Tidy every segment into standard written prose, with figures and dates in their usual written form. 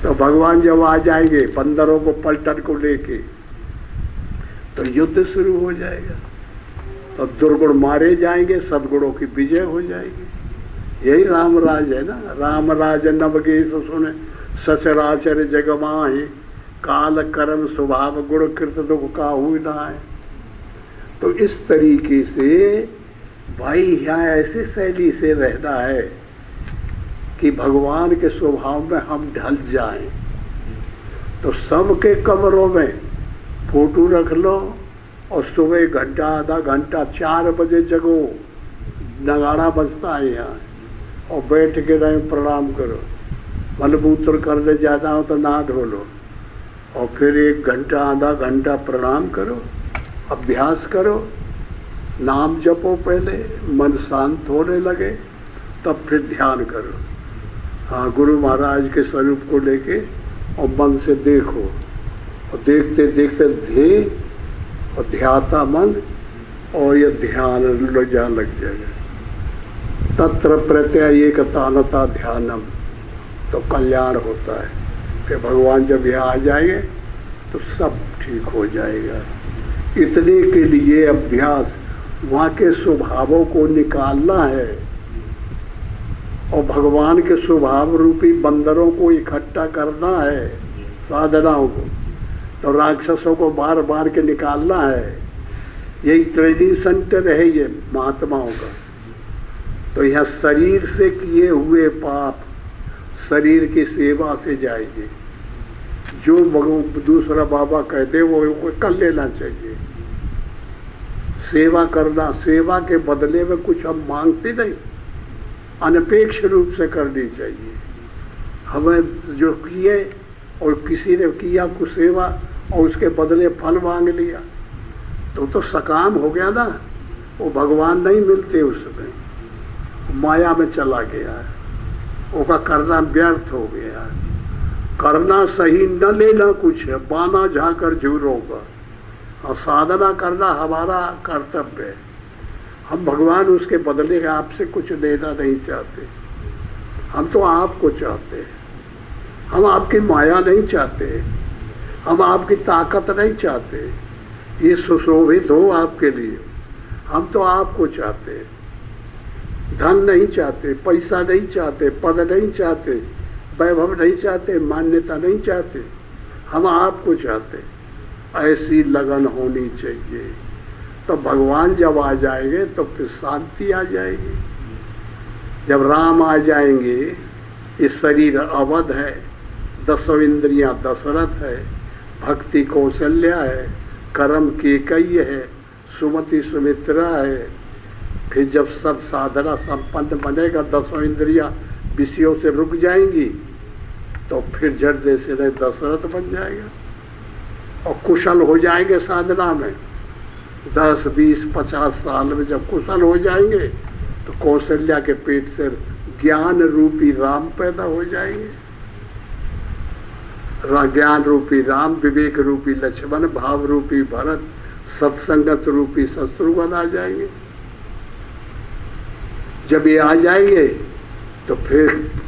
तो भगवान जब आ जाएंगे बंदरों को पलटन को लेके तो युद्ध शुरू हो जाएगा। तो दुर्गुण मारे जाएंगे, सद्गुणों की विजय हो जाएगी। यही रामराज है ना। रामराज नवगेश सुने सचराचर जग माहि, काल कर्म स्वभाव गुण कृत दुख काहू नाहि। तो इस तरीके से भाई यहाँ ऐसी शैली से रहना है कि भगवान के स्वभाव में हम ढल जाएं। तो सबके कमरों में फोटो रख लो और सुबह घंटा आधा घंटा 4 बजे जगो, नगाड़ा बजता है यहाँ, और बैठ के रहे प्रणाम करो। मलमूत्र करने जाना हो तो नहा धो लो और फिर 1 घंटा आधा घंटा प्रणाम करो, अभ्यास करो, नाम जपो, पहले मन शांत होने लगे तब फिर ध्यान करो। हाँ, गुरु महाराज के स्वरूप को लेके और मन से देखो, और देखते देखते ध्येय और ध्याता मन, और ये ध्यान लग जाएगा। तत्र प्रत्यय एकतानता ध्यानम, तो कल्याण होता है। फिर भगवान जब यहाँ आ जाएंगे तो सब ठीक हो जाएगा। इतने के लिए अभ्यास, वहाँ के स्वभावों को निकालना है और भगवान के स्वभाव रूपी बंदरों को इकट्ठा करना है, साधनाओं को। तो राक्षसों को बार बार के निकालना है। यही ट्रेनिंग सेंटर है ये महात्माओं का। तो यहाँ शरीर से किए हुए पाप शरीर की सेवा से जाएंगे। जो दूसरा बाबा कहते वो कर लेना चाहिए। सेवा करना, सेवा के बदले में कुछ हम मांगते नहीं, अनपेक्ष रूप से करनी चाहिए। हमें जो किए और किसी ने किया कुछ सेवा और उसके बदले फल मांग लिया तो सकाम हो गया ना। वो भगवान नहीं मिलते उसमें, माया में चला गया है, उसका करना व्यर्थ हो गया है। करना सही न लेना कुछ है, बाना झाकर झूरोगा। और साधना करना हमारा कर्तव्य है। हम भगवान उसके बदले आपसे कुछ लेना नहीं चाहते, हम तो आपको चाहते हैं। हम आपकी माया नहीं चाहते, हम आपकी ताकत नहीं चाहते, ये सुशोभित हो आपके लिए। हम तो आपको चाहते हैं। धन नहीं चाहते, पैसा नहीं चाहते, पद नहीं चाहते, वैभव नहीं चाहते, मान्यता नहीं चाहते, हम आपको चाहते। ऐसी लगन होनी चाहिए। तो भगवान जब आ जाएंगे तो फिर शांति आ जाएगी। जब राम आ जाएंगे, ये शरीर अवध है, 10 इंद्रियां दशरथ है, भक्ति कौशल्या है, कर्म केकई है, सुमति सुमित्रा है। फिर जब सब साधना संपन्न बनेगा, 10 इंद्रियां विषयों से रुक जाएंगी, तो फिर जड़ जैसे दशरथ बन जाएगा और कुशल हो जाएंगे साधना में। 10, 20, 50 साल में जब कुशल हो जाएंगे तो कौशल्या के पेट से ज्ञान रूपी राम पैदा हो जाएंगे। ज्ञान रूपी राम, विवेक रूपी लक्ष्मण, भाव रूपी भरत, सत्संगत रूपी शत्रुघ्न आ जाएंगे। जब ये आ जाएंगे तो फिर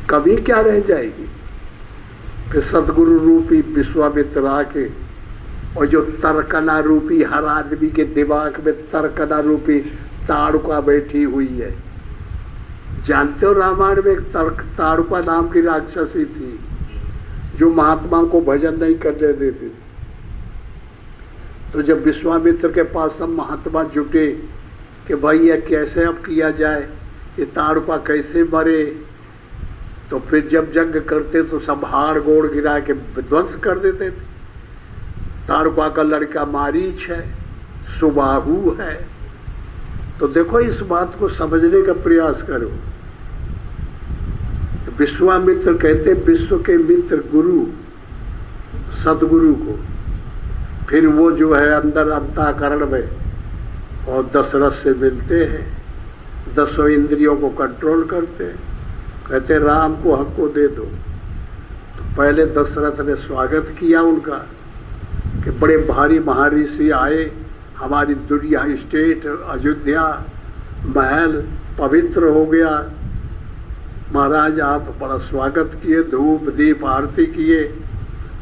कमी क्या रह जाएगी। फिर सदगुरु रूपी विश्वामित्र आके, और जो तर्कना रूपी, हर आदमी के दिमाग में तर्कना रूपी ताड़ुका बैठी हुई है। जानते हो रामायण में एक ताड़ुका नाम की राक्षसी थी जो महात्मा को भजन नहीं करने देती। तो जब विश्वामित्र के पास सब महात्मा जुटे कि भाई ये कैसे अब किया जाए, ये ताड़ुका कैसे मरे, तो फिर जब यज्ञ करते तो सब हाड़ गोड़ गिरा के ध्वंस कर देते थे। ताड़ुका का लड़का मारीच है, सुबाहु है। तो देखो, इस बात को समझने का प्रयास करो। विश्वामित्र कहते विश्व के मित्र गुरु सदगुरु को। फिर वो जो है अंदर अंतःकरण में और दशरथ से मिलते हैं, 10 इंद्रियों को कंट्रोल करते हैं। कहते राम को हमको दे दो। तो पहले दशरथ ने स्वागत किया उनका कि बड़े भारी महर्षि आए, हमारी दुनिया स्टेट अयोध्या महल पवित्र हो गया, महाराज आप बड़ा स्वागत किए, धूप दीप आरती किए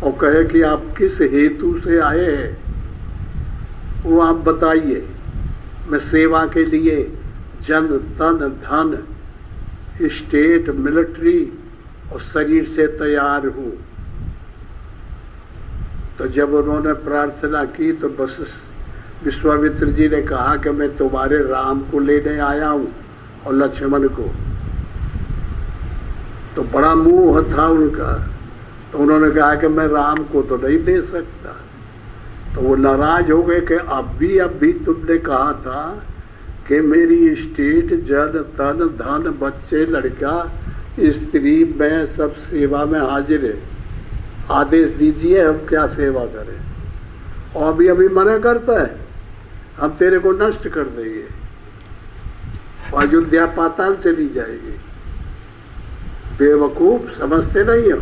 और कहे कि आप किस हेतु से आए हैं वो आप बताइए। मैं सेवा के लिए जन तन धन स्टेट मिलिट्री और शरीर से तैयार हूँ। तो जब उन्होंने प्रार्थना की तो बस विश्वामित्र जी ने कहा कि मैं तुम्हारे राम को लेने आया हूँ और लक्ष्मण को। तो बड़ा मोह था उनका, तो उन्होंने कहा कि मैं राम को तो नहीं दे सकता। तो वो नाराज हो गए कि अब भी तुमने कहा था कि मेरी स्टेट जन तन धन बच्चे लड़का स्त्री मैं सब सेवा में हाजिर है, आदेश दीजिए हम क्या सेवा करें। और अभी मना करता है हम तेरे को नष्ट कर देंगे, अयोध्या पाताल चली जाएगी। बेवकूफ समझते नहीं हो।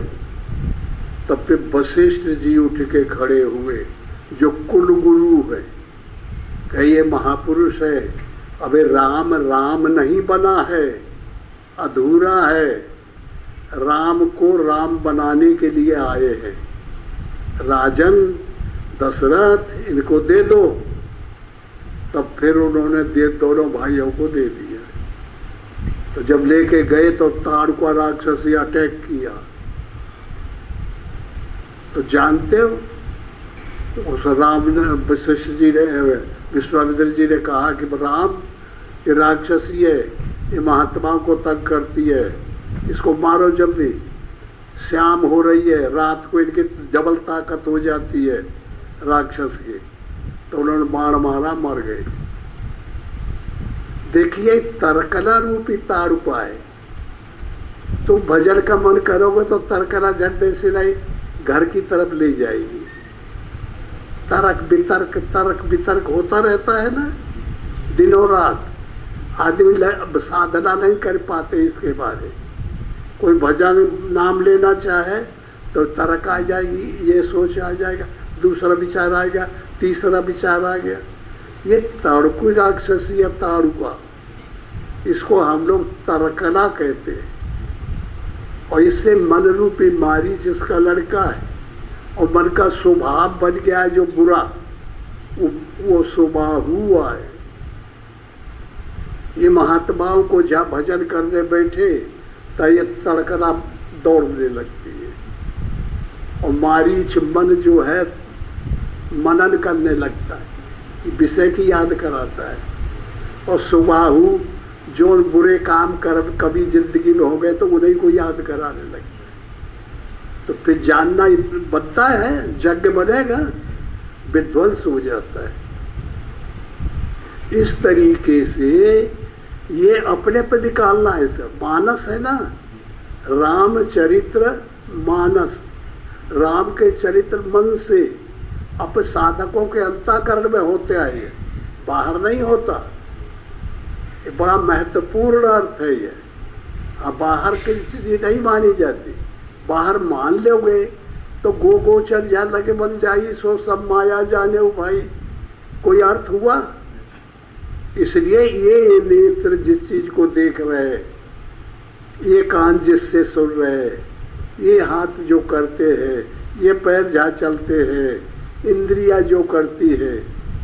तब फिर वशिष्ठ जी उठ के खड़े हुए जो कुल गुरु है, कहे ये महापुरुष है, अबे राम राम नहीं बना है, अधूरा है, राम को राम बनाने के लिए आए हैं। राजन दशरथ इनको दे दो। तब फिर उन्होंने दोनों भाइयों को दे दिया। तो जब लेके गए तो ताड़का राक्षसी अटैक किया। तो जानते हो उस राम ने वशिष्ठ जी ने विश्वामित्र जी ने कहा कि राम ये राक्षसी है, ये महात्माओं को तंग करती है, इसको मारो जल्दी। शाम हो रही है, रात को इनकी डबल ताकत हो जाती है राक्षस की। तो उन्होंने बाण मारा, मर गए। देखिए तर्कना रूपी ताड़ुका है। तुम भजन का मन करोगे तो तर्कना झट से नहीं घर की तरफ ले जाएगी। तर्क वितर्क होता रहता है ना दिनों रात। आदमी साधना नहीं कर पाते इसके बारे। कोई भजन नाम लेना चाहे तो तर्क आ जाएगी, ये सोच आ जाएगा, दूसरा विचार आएगा, तीसरा विचार आ गया। ये ताड़ुकु राक्षसी या ताड़ुका, इसको हम लोग तर्कना कहते हैं। और इससे मन रूपी मारी जिसका लड़का है और मन का स्वभाव बन गया है जो बुरा, वो स्वभाव हुआ है। ये महात्माओं को जहाँ भजन करने बैठे तो ये तड़कना दौड़ने लगती है। और मारीच मन जो है मनन करने लगता है, विषय की याद कराता है। और सुबाहु जो बुरे काम कर कभी जिंदगी में हो गए तो उन्हीं को याद कराने लगता है। तो फिर जानना बनता है, यज्ञ बनेगा, विध्वंस हो जाता है। इस तरीके से ये अपने पे निकालना है। सब मानस है ना, रामचरित्र मानस, राम के चरित्र मन से अपने साधकों के अंतःकरण में होते आए, बाहर नहीं होता। ये बड़ा महत्वपूर्ण अर्थ है ये। अब बाहर की चीज़ नहीं मानी जाती। बाहर मान लोगे तो गोचर जहाँ लगे बन जाइए, सो सब माया जाने हो भाई, कोई अर्थ हुआ। इसलिए ये नेत्र जिस चीज को देख रहे हैं, ये कान जिससे सुन रहे हैं, ये हाथ जो करते हैं, ये पैर जहाँ चलते हैं, इंद्रिया जो करती है,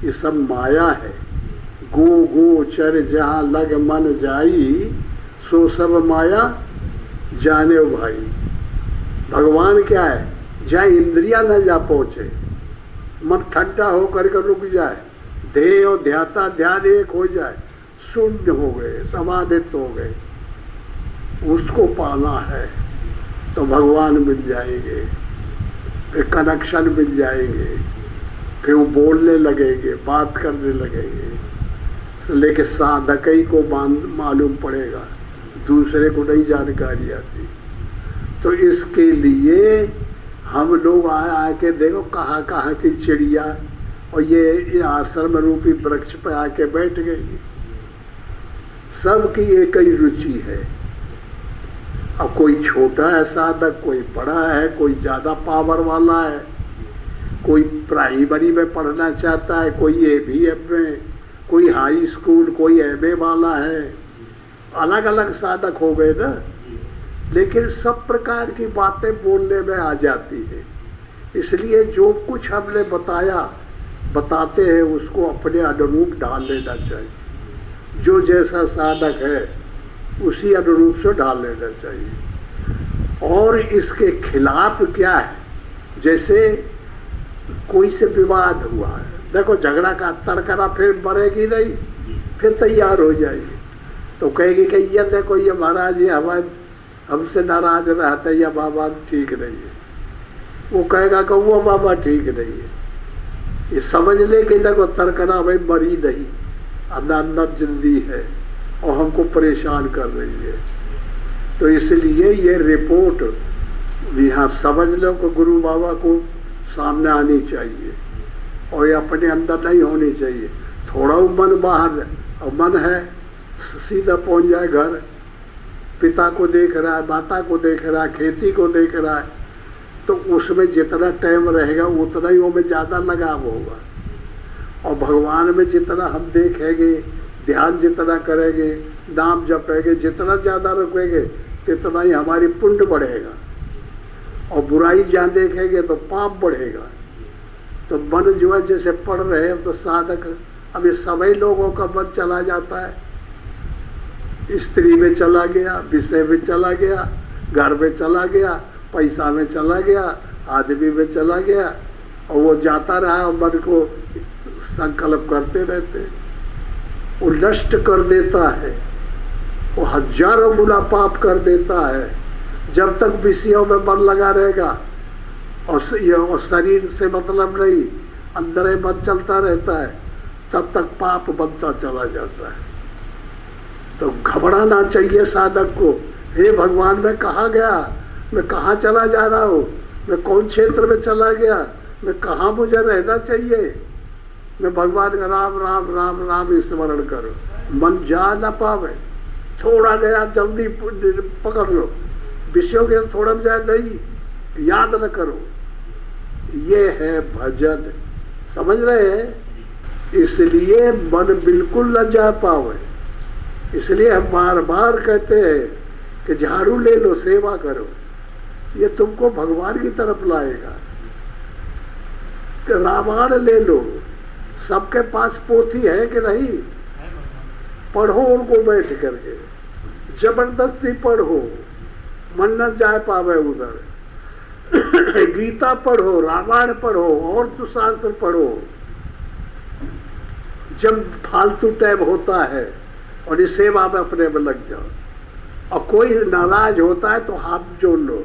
ये सब माया है। गोचर जहाँ लग मन जाई, सो सब माया जाने हो भाई। भगवान क्या है, जहाँ इंद्रिया न जा पहुँचे, मन ठंडा होकर के रुक जाए, ध्येय और ध्याता ध्यान एक हो जाए, शून्य हो गए, समाधित हो गए, उसको पाना है तो भगवान मिल जाएंगे, फिर कनेक्शन मिल जाएंगे, फिर वो बोलने लगेंगे, बात करने लगेंगे। लेकिन साधक ही को मालूम पड़ेगा, दूसरे को नहीं जानकारी आती। तो इसके लिए हम लोग आके देखो कहाँ कहाँ की चिड़िया और ये आश्रम रूपी वृक्ष पे आके बैठ गई। सबकी एक ही रुचि है। अब कोई छोटा है साधक, कोई बड़ा है, कोई ज़्यादा पावर वाला है, कोई प्राइमरी में पढ़ना चाहता है, कोई ABM में, कोई हाई स्कूल, कोई MA वाला है। अलग अलग साधक हो गए ना। लेकिन सब प्रकार की बातें बोलने में आ जाती है। इसलिए जो कुछ हमने बताते हैं उसको अपने अनुरूप ढाल लेना चाहिए। जो जैसा साधक है उसी अनुरूप से ढाल लेना चाहिए। और इसके खिलाफ क्या है, जैसे कोई से विवाद हुआ है, देखो झगड़ा का तड़करा, फिर मरेगी नहीं, फिर तैयार हो जाएगी। तो कहेगी कि ये देखो ये महाराज ये हमसे नाराज रहता है, या बाबा ठीक नहीं है। वो कहेगा कि वो बाबा ठीक नहीं है। ये समझ ले कि देखो तड़करा भाई मरी नहीं, अंदर जिंदी है और हमको परेशान कर रही है। तो इसलिए ये रिपोर्ट यहाँ समझ लो कि गुरु बाबा को सामने आनी चाहिए और ये अपने अंदर नहीं होनी चाहिए। थोड़ा मन बाहर, और मन है सीधा पहुंच जाए घर, पिता को देख रहा है, माता को देख रहा है, खेती को देख रहा है, तो उसमें जितना टाइम रहेगा उतना ही वो में ज़्यादा लगाव होगा। और भगवान में जितना हम देखेंगे, ध्यान जितना करेंगे, नाम जपेंगे, जितना ज़्यादा रखेंगे तितना ही हमारी पुण्य बढ़ेगा। और बुराई जहाँ देखेंगे तो पाप बढ़ेगा। तो मन जो है जैसे पढ़ रहे हैं तो साधक, अब ये सभी लोगों का मन चला जाता है, स्त्री में चला गया, विषय में चला गया, घर में चला गया, पैसा में चला गया, आदमी में चला गया, और वो जाता रहा और मन को संकल्प करते रहते। वो नष्ट कर देता है, वो हजारों गुना पाप कर देता है। जब तक विषयों में मन लगा रहेगा और शरीर से मतलब नहीं, अंदर ही मन चलता रहता है, तब तक पाप बनता चला जाता है। तो घबराना चाहिए साधक को, हे भगवान मैं कहाँ गया, मैं कहाँ चला जा रहा हूँ, मैं कौन क्षेत्र में चला गया, मैं कहाँ मुझे रहना चाहिए। मैं भगवान का राम राम राम राम स्मरण करो, मन जा न पावे। थोड़ा गया जल्दी पकड़ लो, विषयों के थोड़ा जाए नहीं, याद न करो। ये है भजन, समझ रहे हैं। इसलिए मन बिल्कुल न जा पावे। इसलिए हम बार बार कहते हैं कि झाड़ू ले लो, सेवा करो, ये तुमको भगवान की तरफ लाएगा। कि रामायण ले लो, सबके पास पोथी है कि नहीं, पढ़ो उनको बैठ करके, जबरदस्ती पढ़ो, मन न जा पावे उधर। गीता पढ़ो, रामायण पढ़ो, और तो शास्त्र पढ़ो। जब फालतू टाइम होता है और इस सेवा में अपने में लग जाओ। और कोई नाराज होता है तो हाथ जोड़ लो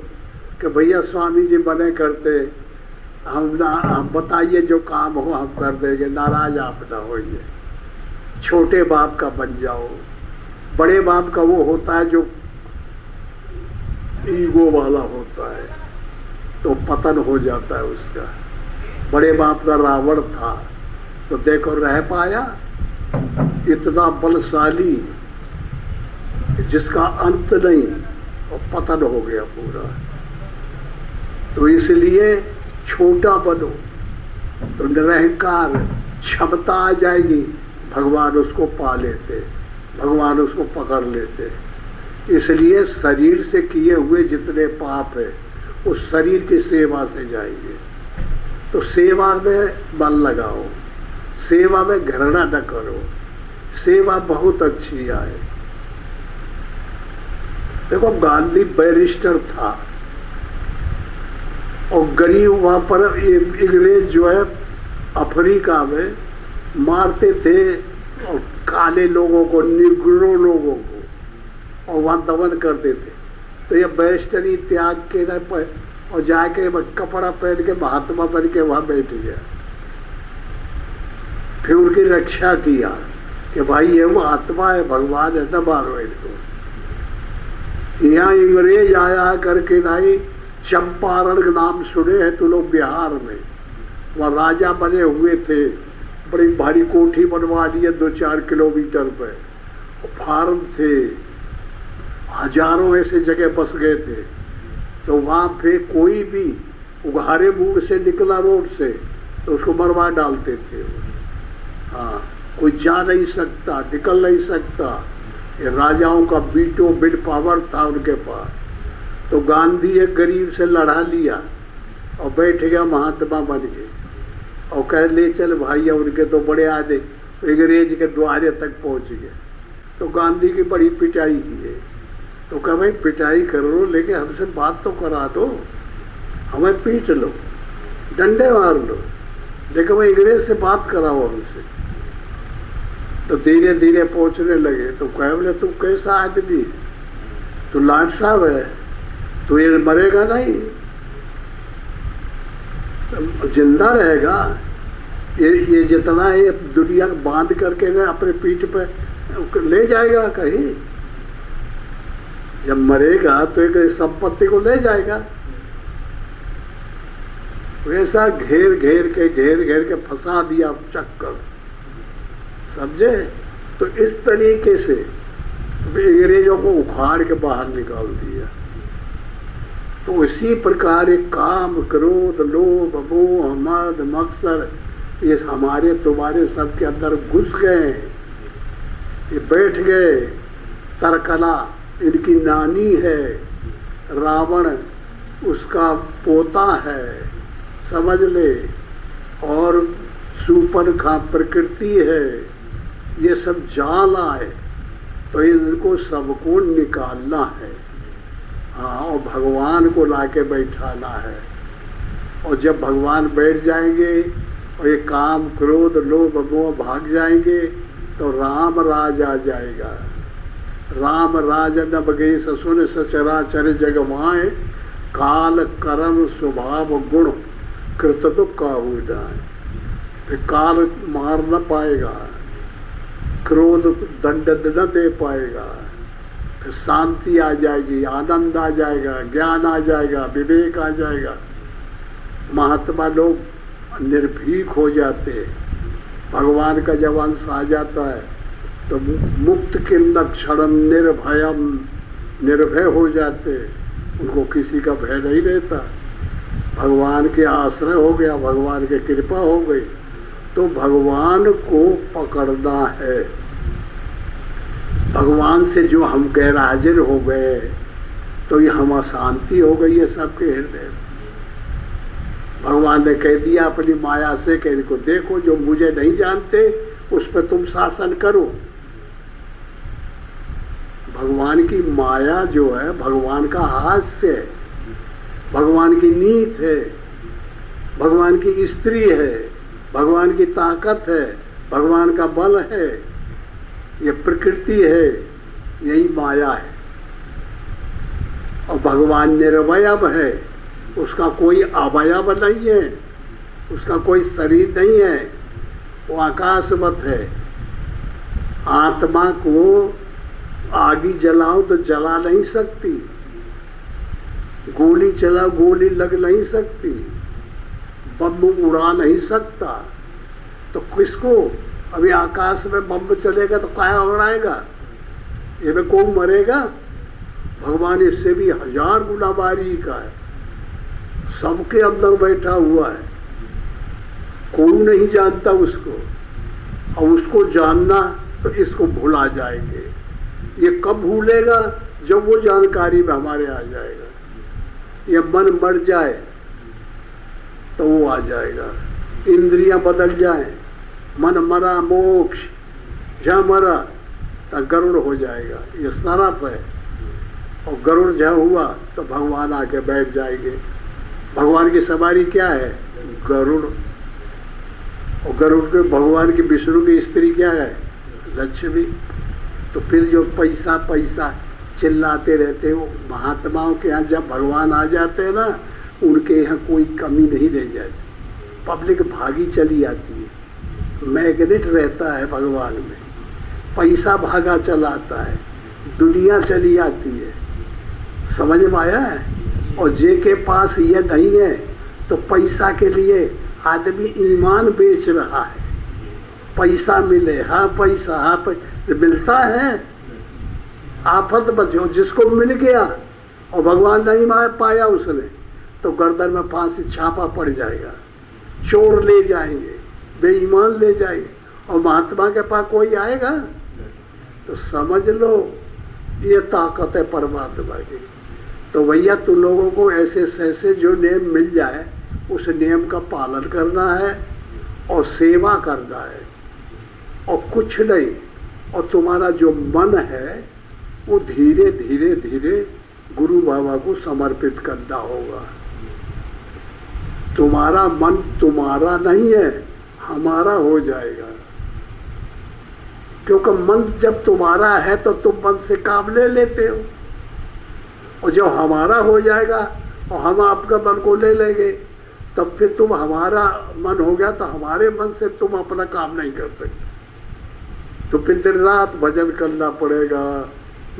कि भैया स्वामी जी बने करते, हम बताइए जो काम हो हम कर देंगे, नाराज आप ना होइए। छोटे बाप का बन जाओ। बड़े बाप का वो होता है जो ईगो वाला होता है, तो पतन हो जाता है उसका। बड़े बाप का रावण था तो देखो रह पाया, इतना बलशाली जिसका अंत नहीं, और पतन हो गया पूरा। तो इसलिए छोटा बनो तो निरहंकार क्षमता आ जाएगी, भगवान उसको पा लेते, भगवान उसको पकड़ लेते। इसलिए शरीर से किए हुए जितने पाप है उस शरीर की सेवा से जाएंगे। तो सेवा में मन लगाओ, सेवा में घृणा न करो, सेवा बहुत अच्छी आए। देखो गांधी बैरिस्टर था और गरीब वहां पर अंग्रेज जो है अफ्रीका में मारते थे और काले लोगों को, निग्रो लोगों को, और वहां दमन करते थे। तो ये बैरिस्टरी त्याग के न और जाके कपड़ा पहन के महात्मा बन के वहां बैठ गया। फिर उनकी रक्षा किया कि भाई ये वो आत्मा है, भगवान है, न मारो इनको। यहाँ अंग्रेज आया करके नहीं, चंपारण नाम सुने हैं तो लोग बिहार में, वहाँ राजा बने हुए थे, बड़ी भारी कोठी बनवा दी है 2-4 किलोमीटर पे, फार्म थे, हजारों ऐसे जगह बस गए थे। तो वहाँ पे कोई भी उघारे मुंह से निकला रोड से तो उसको मरवा डालते थे। हाँ, कोई जा नहीं सकता, निकल नहीं सकता। ये राजाओं का बीटो बिल पावर था उनके पास। तो गांधी एक गरीब से लड़ा लिया और बैठ गया, महात्मा बन गए और कह ले चल भाई, उनके तो बड़े आदे, तो अंग्रेज के द्वारे तक पहुंच गए। तो गांधी की बड़ी पिटाई की है। तो कहा भाई पिटाई कर लो, लेकिन हमसे बात तो करा दो, हमें पीट लो, डंडे मार लो, लेकिन भाई अंग्रेज से बात कराओ हमसे। तो धीरे धीरे पहुंचने लगे। तो कहे बोले तू कैसा आदमी है, तू लाट साहब है, तू ये मरेगा नहीं, तो जिंदा रहेगा, ये जितना है दुनिया बांध करके ना अपने पीठ पे ले जाएगा कहीं, जब मरेगा तो एक संपत्ति को ले जाएगा। वैसा घेर घेर के फंसा दिया चक्कर, समझे। तो इस तरीके से अंग्रेजों को उखाड़ के बाहर निकाल दिया। तो इसी प्रकार एक काम, क्रोध, लोभ, मोह, मद, मत्सर, ये हमारे तुम्हारे सबके अंदर घुस गए, ये बैठ गए। तरकला इनकी नानी है, रावण उसका पोता है, समझ ले, और सूर्पनखा प्रकृति है, ये सब जाल आए। तो इनको सबको निकालना है, हाँ, और भगवान को लाके बैठाना है। और जब भगवान बैठ जाएंगे और ये काम, क्रोध, लोभ, मोह भाग जाएंगे, तो राम राज आ जाएगा। राम राज न बगे ससुन सचराचर जग माए, काल कर्म स्वभाव गुण कृत दुख काहू जाए। फिर काल मार न पाएगा, क्रोध दंड न दे पाएगा, फिर शांति आ जाएगी, आनंद आ जाएगा, ज्ञान आ जाएगा, विवेक आ जाएगा। महात्मा लोग निर्भीक हो जाते, भगवान का जब अंश आ जाता है तो मुक्त किम क्षणम निर्भयम, निर्भय हो जाते, उनको किसी का भय नहीं रहता। भगवान के आश्रय हो गया, भगवान की कृपा हो गई। तो भगवान को पकड़ना है। भगवान से जो हम गैर हाजिर हो गए तो ये हम अशांति हो गई है सबके हृदय में। भगवान ने कह दिया अपनी माया से कि इनको देखो, जो मुझे नहीं जानते उस पर तुम शासन करो। भगवान की माया जो है भगवान का हास्य है, भगवान की नीत है, भगवान की स्त्री है, भगवान की ताकत है, भगवान का बल है, ये प्रकृति है, यही माया है। और भगवान निर्वयव है, उसका कोई अवयव नहीं है, उसका कोई शरीर नहीं है, वो आकाशवत है। आत्मा को आगी जलाओ तो जला नहीं सकती, गोली चलाओ गोली लग नहीं सकती, बम उड़ा नहीं सकता। तो किसको, अभी आकाश में बम चलेगा तो क्या उड़ाएगा, ये में कौन मरेगा। भगवान इससे भी 1000 गुना बारी का है, सबके अंदर बैठा हुआ है, कोई नहीं जानता उसको। और उसको जानना तो इसको भुला जाएंगे। ये कब भूलेगा, जब वो जानकारी में हमारे आ जाएगा। ये मन मर जाए तो वो आ जाएगा, इंद्रियां बदल जाए, मन मरा मोक्ष, जहाँ मरा तो गरुड़ हो जाएगा, ये सरफ है। और गरुड़ जहाँ हुआ तो भगवान आके बैठ जाएंगे। भगवान की सवारी क्या है, गरुड़। और गरुड़ के भगवान की, विष्णु की स्त्री क्या है, लक्ष्मी। तो फिर जो पैसा पैसा चिल्लाते रहते हो, महात्माओं के यहाँ जब भगवान आ जाते हैं ना, उनके यहाँ कोई कमी नहीं रह जाती। पब्लिक भागी चली आती है, मैग्नेट रहता है भगवान में, पैसा भागा चलाता है, दुनिया चली आती है। समझ में आया है। और जे के पास ये नहीं है तो पैसा के लिए आदमी ईमान बेच रहा है। पैसा मिले, हाँ पैसा, हाँ मिलता है, आफत बचो। जिसको मिल गया और भगवान नहीं पाया उसने, तो गर्दन में फांसी छापा पड़ जाएगा, चोर ले जाएंगे, बेईमान ले जाएंगे। और महात्मा के पास कोई आएगा तो समझ लो ये ताकत है परमात्मा की। तो भैया तुम लोगों को ऐसे ऐसे जो नियम मिल जाए उस नियम का पालन करना है और सेवा करना है और कुछ नहीं। और तुम्हारा जो मन है वो धीरे धीरे धीरे गुरु बाबा को समर्पित करना होगा। तुम्हारा मन तुम्हारा नहीं है, हमारा हो जाएगा। क्योंकि मन जब तुम्हारा है तो तुम मन से काम ले लेते हो, और जब हमारा हो जाएगा और हम आपका मन को ले लेंगे तब फिर तुम हमारा मन हो गया तो हमारे मन से तुम अपना काम नहीं कर सकते। तो फिर दिन रात भजन करना पड़ेगा,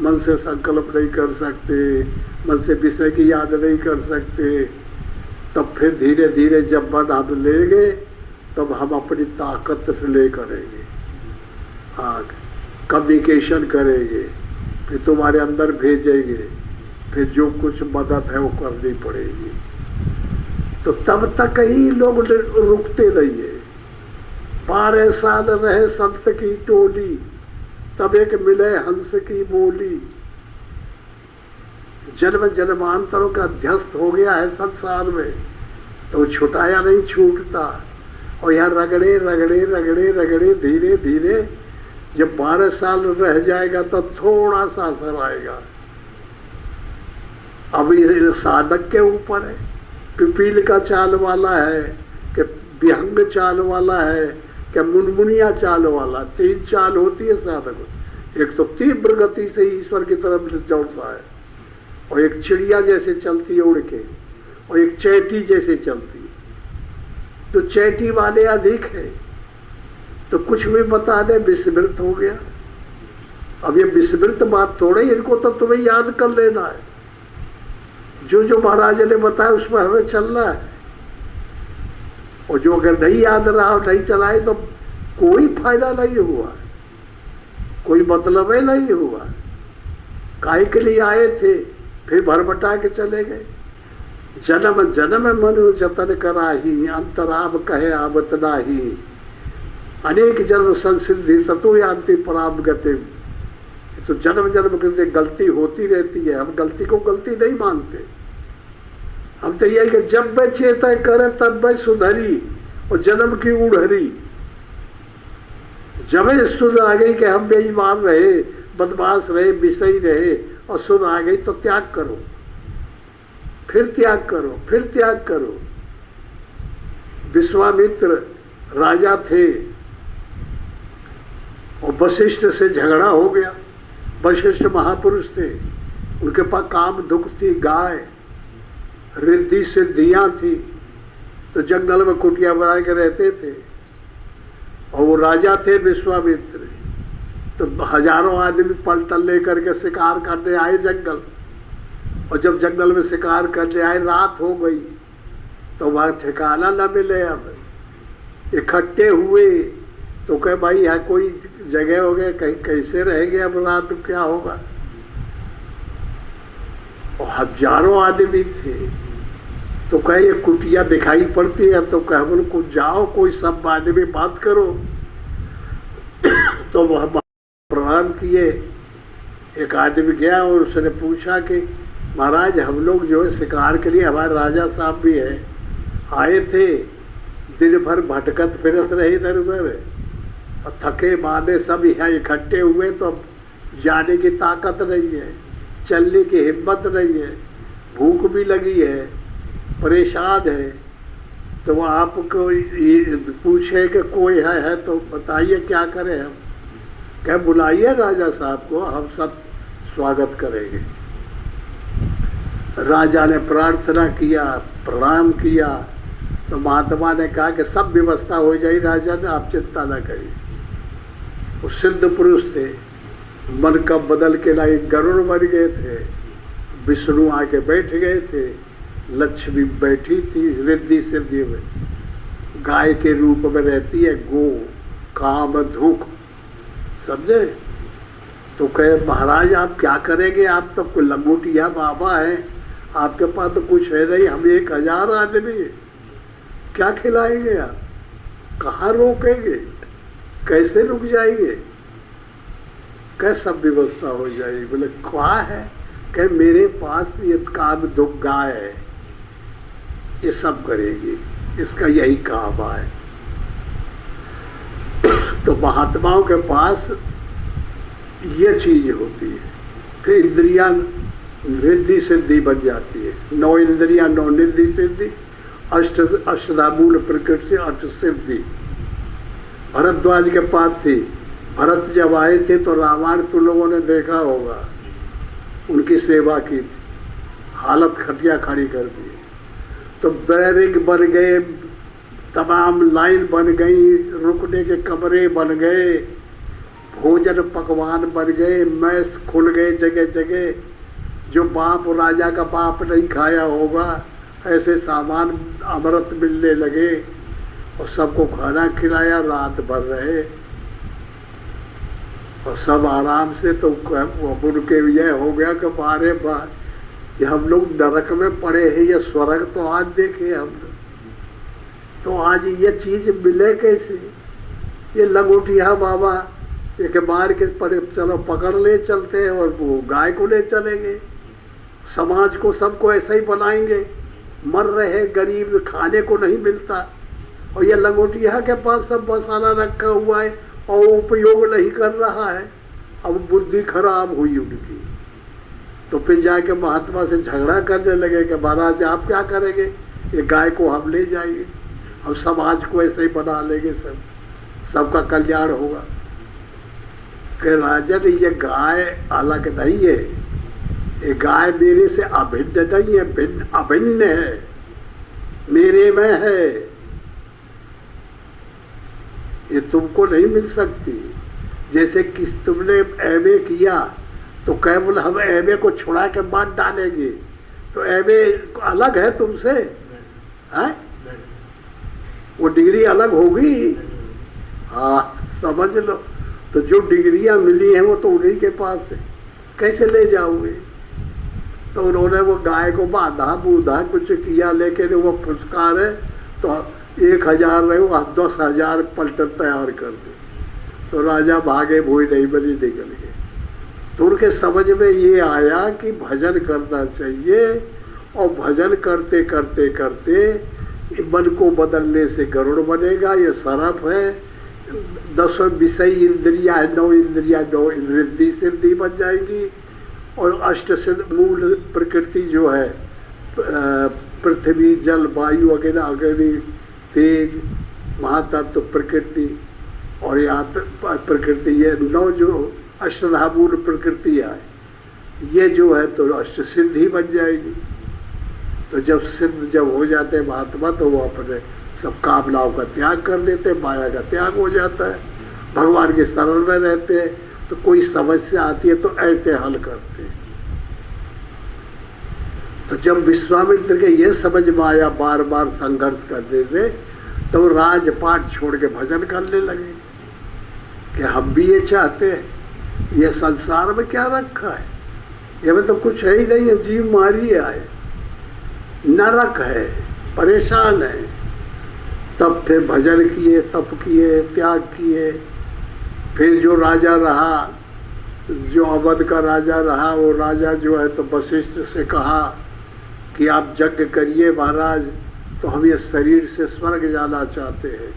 मन से संकल्प नहीं कर सकते, मन से विषय की याद नहीं कर सकते। तब फिर धीरे धीरे जब मन हम लेंगे तब हम अपनी ताकत से ले करेंगे, हाँ कम्युनिकेशन करेंगे, फिर तुम्हारे अंदर भेजेंगे, फिर जो कुछ मदद है वो करनी पड़ेगी। तो तब तक ही लोग रुकते नहीं है। 12 साल रहे संत की टोली, तब एक मिले हंस की बोली। जन्म जन्मांतरों का अध्यस्त हो गया है संसार में, तो छुटाया नहीं छूटता। और यहाँ रगड़े रगड़े रगड़े रगड़े धीरे धीरे जब 12 साल रह जाएगा तो थोड़ा सा असर आएगा। अब ये साधक के ऊपर है, पिपील का चाल वाला है कि विहंग चाल वाला है कि मुनमुनिया चाल वाला। 3 चाल होती है साधक। एक तो तीव्र गति से ईश्वर की तरफ दौड़ता है, और एक चिड़िया जैसे चलती है उड़ के, और एक चैटी जैसे चलती है। तो चैटी वाले अधिक है, तो कुछ भी बता दे विस्मृत हो गया। अब ये विस्मृत बात थोड़े, इनको तो तुम्हें याद कर लेना है। जो जो महाराज ने बताया उसमें हमें चलना है, और जो अगर नहीं याद रहा नहीं चलाए तो कोई फायदा नहीं हुआ, कोई मतलब ही नहीं हुआ। काहे के लिए आए थे, फिर भरभटा के चले गए। जन्म जन्म मनु जतन कराही, अंतराम कहे आवत नाही। अनेक जन्म संसिद्धि ततो यान्ति पराम गति। तो जन्म जन्म के गलती होती रहती है, हम गलती को गलती नहीं मानते। हम तो यही कि जब मैं चेता करे तब मैं सुधरी, और जन्म की उड़हरी। जब सुध आ गई कि हम बेईमान रहे, बदमाश रहे, विषयी रहे, और सुध आ गई तो त्याग करो, फिर त्याग करो, फिर त्याग करो। विश्वामित्र राजा थे और वशिष्ठ से झगड़ा हो गया। वशिष्ठ महापुरुष थे, उनके पास काम दुख थी, गाय रिद्धि सिद्धियां थी, तो जंगल में कुटिया बना के रहते थे। और वो राजा थे विश्वामित्र, तो हजारों आदमी पलटन लेकर के शिकार करने आए जंगल। और जब जंगल में शिकार करने आए, रात हो गई, तो वहाँ ठिकाना न मिले। अब इकट्ठे हुए तो कहे भाई यहाँ कोई जगह हो गया, कहीं कैसे रहेंगे, अब रात क्या होगा। और हजारों आदमी थे, तो कहे ये कुटिया दिखाई पड़ती है, तो कहे बोलो कुछ जाओ, कोई सब आदमी बात करो। तो वह प्रणाम किए। एक आदमी गया और उसने पूछा कि महाराज हम लोग जो है शिकार के लिए, हमारे राजा साहब भी है, आए थे, दिन भर भटकत फिरत रहे इधर उधर, और थके मादे सब यहाँ इकट्ठे हुए, तो अब जाने की ताकत नहीं है, चलने की हिम्मत नहीं है, भूख भी लगी है, परेशान है। तो वो आपको पूछे कि कोई है तो बताइए क्या करें हम। क्या बुलाइए राजा साहब को, हम सब स्वागत करेंगे। राजा ने प्रार्थना किया, प्रणाम किया, तो महात्मा ने कहा कि सब व्यवस्था हो जाए राजा ने, आप चिंता न करिए। वो सिद्ध पुरुष थे, मन का बदल के लाए गरुड़ बन गए थे, विष्णु आके बैठ गए थे, लक्ष्मी बैठी थी रिद्धि सिद्धि में, गाय के रूप में रहती है गो, काम धूख, समझे। तो कहे महाराज आप क्या करेंगे, आप तो कोई लंगोटिया बाबा है, आपके पास तो कुछ है नहीं, हम 1000 आदमी है, क्या खिलाएंगे आप, कहाँ रोकेंगे, कैसे रुक जाएंगे, कैसा व्यवस्था हो जाएगी। बोले क्या है, कि मेरे पास ये काम दुख गाय है, ये सब करेगी, इसका यही काम है। तो महात्माओं के पास ये चीज होती है। फिर इंद्रियां रिद्धि सिद्धि बन जाती है। 9 इंद्रियां 9 निधि सिद्धि, अष्टधामूल प्रकृति से अष्ट सिद्धि। भरद्वाज के पास थी। भरत जब आए थे तो रामायण तुम लोगों ने देखा होगा, उनकी सेवा की थी, हालत खटिया खड़ी कर दी। तो बैरिक बन गए, तमाम लाइन बन गई, रुकने के कमरे बन गए, भोजन पकवान बन गए, मैस खुल गए जगह जगह। जो बाप राजा का बाप नहीं खाया होगा ऐसे सामान अमृत मिलने लगे और सबको खाना खिलाया, रात भर रहे और सब आराम से। तो उनके यह हो गया कि बारे बार ये हम लोग नरक में पड़े हैं, ये स्वर्ग तो आज देखे हम लोग, तो आज ये चीज मिले कैसे? ये लंगोटिया बाबा एक मार के पड़े, चलो पकड़ ले चलते हैं और वो गाय को ले चलेंगे, समाज को सबको ऐसा ही बनाएंगे। मर रहे गरीब, खाने को नहीं मिलता और ये लंगोटिया के पास सब मसाला रखा हुआ है और उपयोग नहीं कर रहा है। अब बुद्धि खराब हुई उनकी, तो फिर जाके महात्मा से झगड़ा करने लगे कि महाराज आप क्या करेंगे, ये गाय को हम ले जाएंगे, हम समाज को ऐसे ही बना लेंगे, सबका कल्याण होगा। कि राजन ये गाय अलग नहीं है, ये गाय मेरे से अभिन्न नहीं है, भिन्न अभिन्न है, मेरे में है, ये तुमको नहीं मिल सकती। जैसे किस तुमने एमए किया तो केवल हम एमए को छुड़ा के बांट डालेंगे, तो एमए अलग है तुमसे है? वो डिग्री अलग होगी। हाँ समझ लो। तो जो डिग्रियां मिली हैं वो तो उन्हीं के पास है, कैसे ले जाओगे? तो उन्होंने वो गाय को बांधा बूधा कुछ किया, लेकिन वो फुसकार है तो 1000 रहे, वो 10,000 पलटन तैयार कर दे। तो राजा भागे, भूई नहीं बनी, निकल गए। तो उनके समझ में ये आया कि भजन करना चाहिए और भजन करते करते करते मन को बदलने से गरुड़ बनेगा। ये सरफ है। 10 विषय इंद्रिया है, 9 इंद्रिया 9 रिद्धि सिद्धि बन जाएगी और अष्ट सिद्ध मूल प्रकृति जो है पृथ्वी जल वायु वगैरह अग्नि तेज महातत्व प्रकृति और यहाँ प्रकृति, ये 9 जो अष्टधामूल प्रकृति है, ये जो है तो अष्ट सिद्धि बन जाएगी। तो जब सिद्ध जब हो जाते हैं महात्मा तो वो अपने सब कामनाओं का त्याग कर देते, माया का त्याग हो जाता है, भगवान के शरण में रहते हैं। तो कोई समस्या आती है तो ऐसे हल करते हैं। तो जब विश्वामित्र के ये समझ में आया बार बार संघर्ष करने से, तो राजपाट छोड़ के भजन करने लगे कि हम भी ये चाहते हैं, ये संसार में क्या रखा है, ये में तो कुछ है ही नहीं है, जीव मारी आए, नरक है, परेशान है। तब फिर भजन किए, तप किए, त्याग किए। फिर जो राजा रहा, जो अवध का राजा रहा, वो राजा जो है तो वशिष्ठ से कहा कि आप यज्ञ करिए महाराज, तो हम ये शरीर से स्वर्ग जाना चाहते हैं।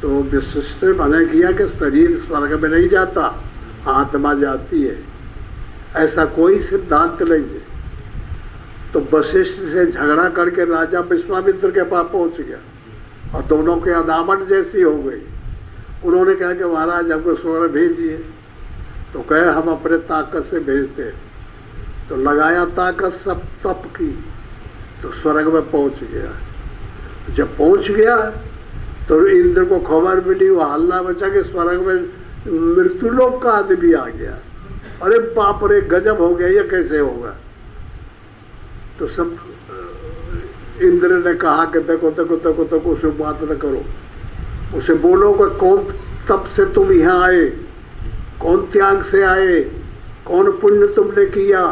तो वशिष्ठ ने मना किया कि शरीर स्वर्ग में नहीं जाता, आत्मा जाती है, ऐसा कोई सिद्धांत नहीं है। तो वशिष्ठ से झगड़ा करके राजा विश्वामित्र के पास पहुंच गया और दोनों के अनामत जैसी हो गई। उन्होंने कहा कि महाराज हमको स्वर्ग भेजिए, तो कहे हम अपने ताकत से भेजते हैं। तो लगाया ताकत, सब तप की, तो स्वर्ग में पहुंच गया। जब पहुंच गया तो इंद्र को खबर मिली, वो हल्ला बचा कि स्वर्ग में मृत्युलोक का आदमी आ गया। अरे बाप रे, गजब हो गया, ये कैसे होगा? तो सब इंद्र ने कहा कि देखो देखो देखो देखो, उसे बात न करो, उसे बोलो कि कौन तप से तुम यहाँ आए, कौन त्याग से आए, कौन पुण्य तुमने किया।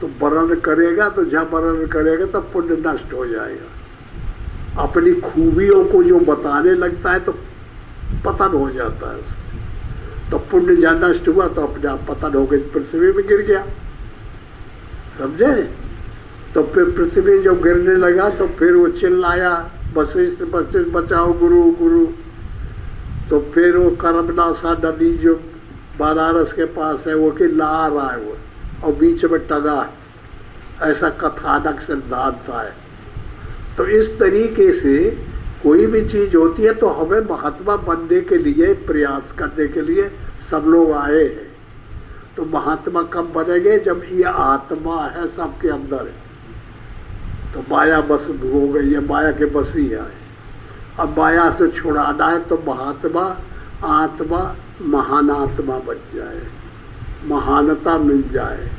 तो वर्णन करेगा, तो जहाँ वर्णन करेगा तब पुण्य नष्ट हो जाएगा। अपनी खूबियों को जो बताने लगता है तो पतन हो जाता है उसका। तो पुण्य जहाँ नष्ट हुआ तो अपने आप पतन हो गई, पृथ्वी में गिर गया। समझे? तो फिर पृथ्वी जब गिरने लगा तो फिर वो चिल्लाया, वशिष्ठ वशिष्ठ बचाओ गुरु गुरु। तो फिर वो कर्मनाशा नदी जो बनारस के पास है वो कि ला रहा है वो, और बीच में टंगा है, ऐसा कथानक सिद्धांत है। तो इस तरीके से कोई भी चीज होती है तो हमें महात्मा बनने के लिए, प्रयास करने के लिए सब लोग आए हैं। तो महात्मा कब बनेंगे? जब ये आत्मा है सबके अंदर, तो माया बस हो गई है, माया के बस ही आए। अब माया से छुड़ाना है तो महात्मा आत्मा महान आत्मा बन जाए, महानता मिल जाए,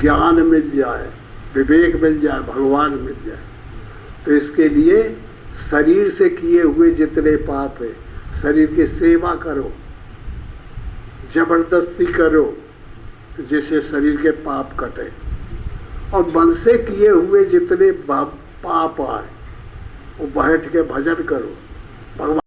ज्ञान मिल जाए, विवेक मिल जाए, भगवान मिल जाए। तो इसके लिए शरीर से किए हुए जितने पाप है, शरीर की सेवा करो, जबरदस्ती करो जिससे शरीर के पाप कटे। और मन से किए हुए जितने पाप आए वो बैठ के भजन करो, भगवान